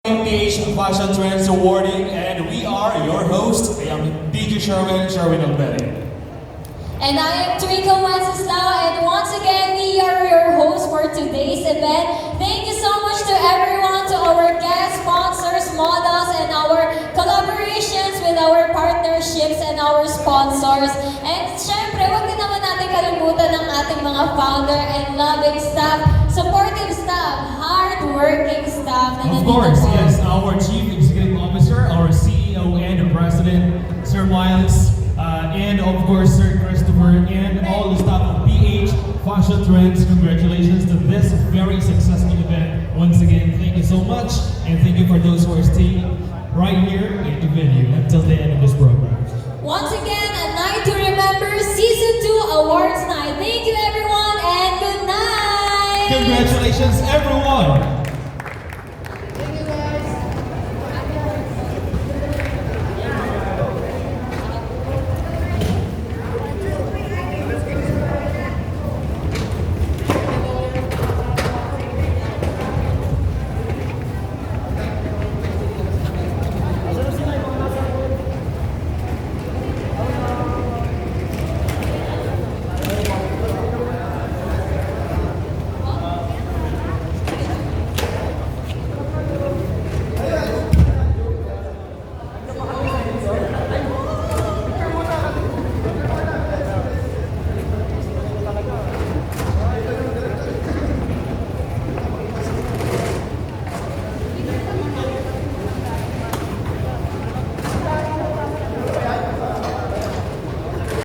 PH Fashion Trends Awarding, and we are your host. I am DJ Sherwin Alberti. And I am Twinkle Wenceslao, and once again, we are your hosts for today's event. Thank you so much to everyone, to our guests, sponsors, models, and our collaborations with our partnerships and our sponsors. And syempre, huwag din naman natin kalimutan ng ating mga founder and loving staff, supportive staff, hard-working staff. Of course, yes, our Chief Executive Officer, our CEO and President, Sir Miles, and of course, Sir Christopher, and all the staff of PH Fashion Trends. Congratulations to this very successful event. Once again, thank you so much, and thank you for those who are staying right here in the venue until the end of this program. Once again, a night to remember, Season 2 Awards Night. Thank you everyone, and good night! Congratulations, everyone!